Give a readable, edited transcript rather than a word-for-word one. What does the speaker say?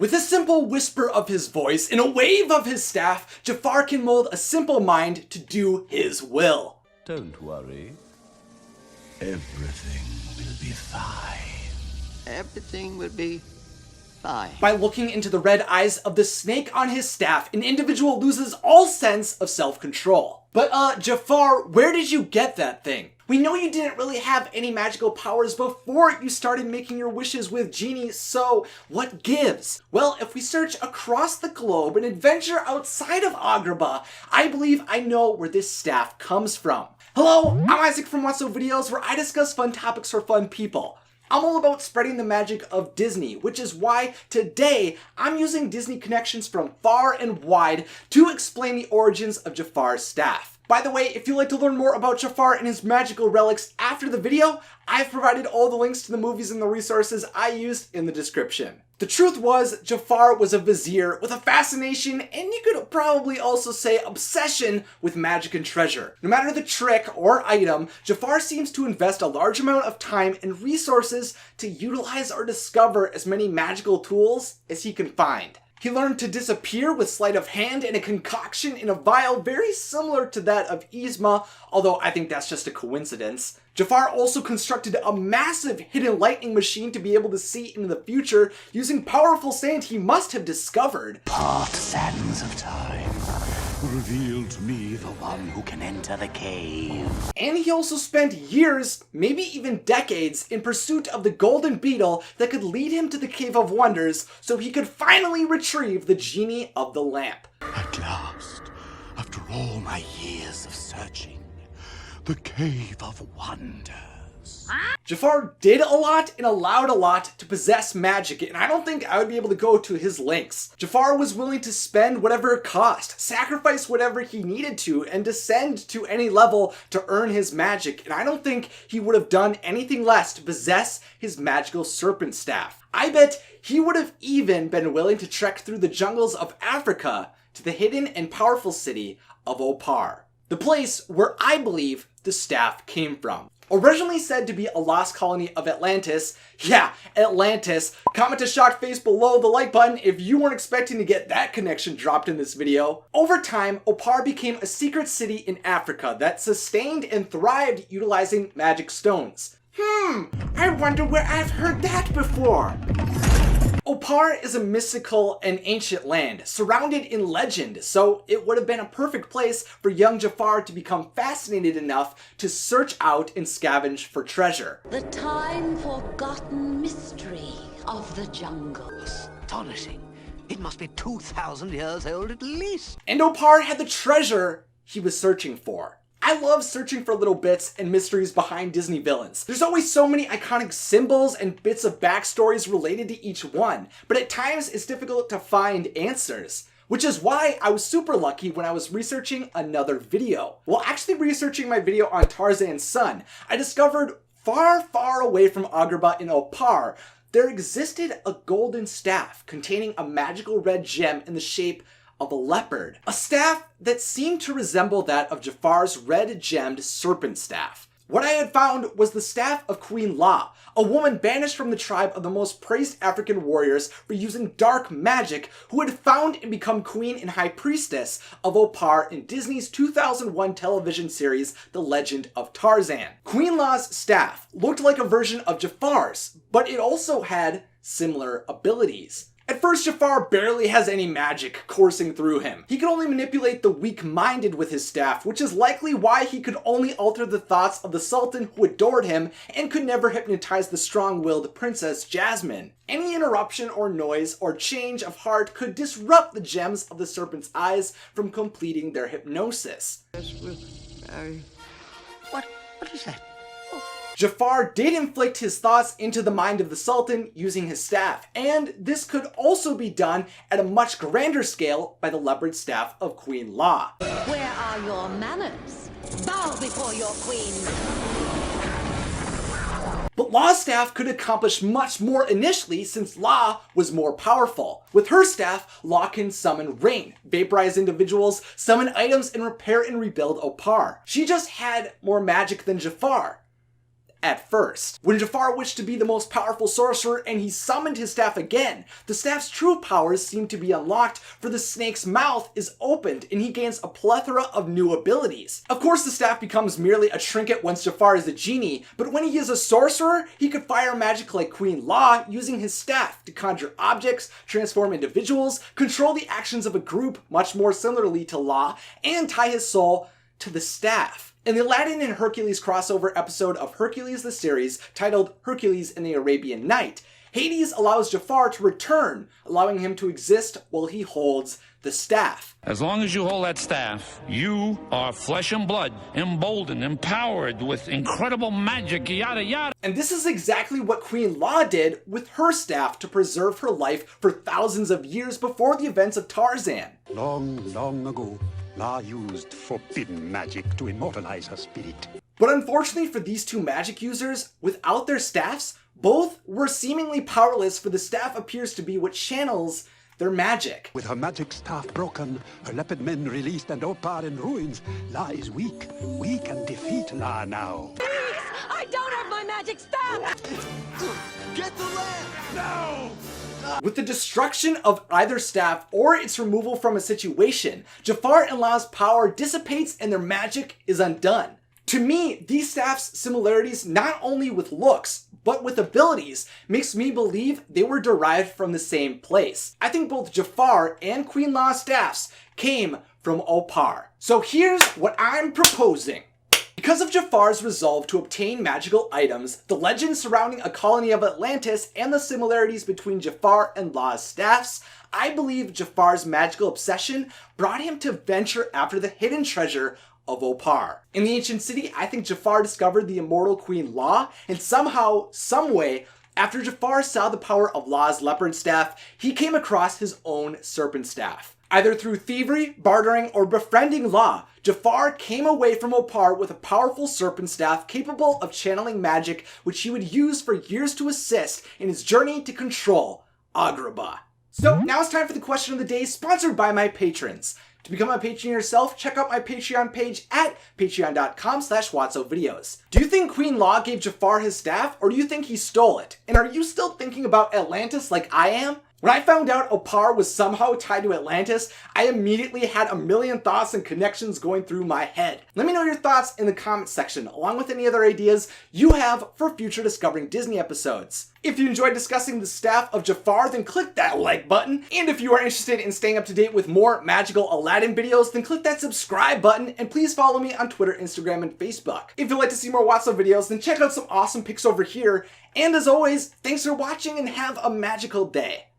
With a simple whisper of his voice and a wave of his staff, Jafar can mold a simple mind to do his will. Don't worry. Everything will be fine. Everything will be fine. By looking into the red eyes of the snake on his staff, an individual loses all sense of self-control. But Jafar, where did you get that thing? We know you didn't really have any magical powers before you started making your wishes with genies, so what gives? Well, if we search across the globe and adventure outside of Agrabah, I believe I know where this staff comes from. Hello, I'm Isaac from What's Up Videos, where I discuss fun topics for fun people. I'm all about spreading the magic of Disney, which is why today I'm using Disney connections from far and wide to explain the origins of Jafar's staff. By the way, if you'd like to learn more about Jafar and his magical relics after the video, I've provided all the links to the movies and the resources I used in the description. The truth was, Jafar was a vizier with a fascination, and you could probably also say obsession, with magic and treasure. No matter the trick or item, Jafar seems to invest a large amount of time and resources to utilize or discover as many magical tools as he can find. He learned to disappear with sleight of hand and a concoction in a vial very similar to that of Yzma, although I think that's just a coincidence. Jafar also constructed a massive hidden lightning machine to be able to see into the future using powerful sand he must have discovered. Part sands of time. Reveal to me the one who can enter the cave. And he also spent years, maybe even decades, in pursuit of the golden beetle that could lead him to the Cave of Wonders so he could finally retrieve the genie of the lamp. At last, after all my years of searching, the Cave of Wonders. Jafar did a lot and allowed a lot to possess magic, and I don't think I would be able to go to his lengths. Jafar was willing to spend whatever it cost, sacrifice whatever he needed to, and descend to any level to earn his magic, and I don't think he would have done anything less to possess his magical serpent staff. I bet he would have even been willing to trek through the jungles of Africa to the hidden and powerful city of Opar, the place where I believe the staff came from. Originally said to be a lost colony of Atlantis, yeah, Atlantis. Comment a shocked face below the like button if you weren't expecting to get that connection dropped in this video. Over time, Opar became a secret city in Africa that sustained and thrived utilizing magic stones. I wonder where I've heard that before. Opar is a mystical and ancient land, surrounded in legend, so it would have been a perfect place for young Jafar to become fascinated enough to search out and scavenge for treasure. The time-forgotten mystery of the jungle. Astonishing. It must be 2,000 years old at least. And Opar had the treasure he was searching for. I love searching for little bits and mysteries behind Disney villains. There's always so many iconic symbols and bits of backstories related to each one, but at times it's difficult to find answers. Which is why I was super lucky when I was researching another video. While actually researching my video on Tarzan's son, I discovered far, far away from Agrabah in Opar, there existed a golden staff containing a magical red gem in the shape of a leopard. A staff that seemed to resemble that of Jafar's red-gemmed serpent staff. What I had found was the staff of Queen La, a woman banished from the tribe of the most praised African warriors for using dark magic, who had found and become queen and high priestess of Opar in Disney's 2001 television series, The Legend of Tarzan. Queen La's staff looked like a version of Jafar's, but it also had similar abilities. At first, Jafar barely has any magic coursing through him. He could only manipulate the weak-minded with his staff, which is likely why he could only alter the thoughts of the Sultan who adored him and could never hypnotize the strong-willed Princess Jasmine. Any interruption or noise or change of heart could disrupt the gems of the serpent's eyes from completing their hypnosis. What is that? Jafar did inflict his thoughts into the mind of the Sultan using his staff, and this could also be done at a much grander scale by the leopard staff of Queen La. Where are your manners? Bow before your queen. But La's staff could accomplish much more initially since La was more powerful. With her staff, La can summon rain, vaporize individuals, summon items, and repair and rebuild Opar. She just had more magic than Jafar. at first. When Jafar wished to be the most powerful sorcerer and he summoned his staff again, the staff's true powers seem to be unlocked, for the snake's mouth is opened and he gains a plethora of new abilities. Of course, the staff becomes merely a trinket once Jafar is a genie, but when he is a sorcerer, he could fire magic like Queen Law using his staff to conjure objects, transform individuals, control the actions of a group much more similarly to Law, and tie his soul to the staff. In the Aladdin and Hercules crossover episode of Hercules the series, titled Hercules and the Arabian Night, Hades allows Jafar to return, allowing him to exist while he holds the staff. As long as you hold that staff, you are flesh and blood, emboldened, empowered with incredible magic, yada yada. And this is exactly what Queen Law did with her staff to preserve her life for thousands of years before the events of Tarzan. Long, long ago, La used forbidden magic to immortalize her spirit. But unfortunately for these two magic users, without their staffs, both were seemingly powerless, for the staff appears to be what channels their magic. With her magic staff broken, her leopard men released and Opar in ruins, La is weak. We can defeat La now. I don't have my magic staff! Get the lamp! No! With the destruction of either staff or its removal from a situation, Jafar and Law's power dissipates and their magic is undone. To me, these staffs' similarities not only with looks, but with abilities, makes me believe they were derived from the same place. I think both Jafar and Queen Law's staffs came from Opar. So here's what I'm proposing. Because of Jafar's resolve to obtain magical items, the legend surrounding a colony of Atlantis, and the similarities between Jafar and Law's staffs, I believe Jafar's magical obsession brought him to venture after the hidden treasure of Opar. In the ancient city, I think Jafar discovered the immortal Queen Law, and somehow, someway, after Jafar saw the power of Law's leopard staff, he came across his own serpent staff. Either through thievery, bartering, or befriending Law, Jafar came away from Opar with a powerful serpent staff capable of channeling magic, which he would use for years to assist in his journey to control Agrabah. So now it's time for the question of the day, sponsored by my patrons. To become a patron yourself, check out my Patreon page at patreon.com/WatsoVideos. Do you think Queen Law gave Jafar his staff, or do you think he stole it? And are you still thinking about Atlantis like I am? When I found out Opar was somehow tied to Atlantis, I immediately had a million thoughts and connections going through my head. Let me know your thoughts in the comments section, along with any other ideas you have for future Discovering Disney episodes. If you enjoyed discussing the staff of Jafar, then click that like button. And if you are interested in staying up to date with more magical Aladdin videos, then click that subscribe button, and please follow me on Twitter, Instagram, and Facebook. If you'd like to see more Watso videos, then check out some awesome pics over here. And as always, thanks for watching and have a magical day.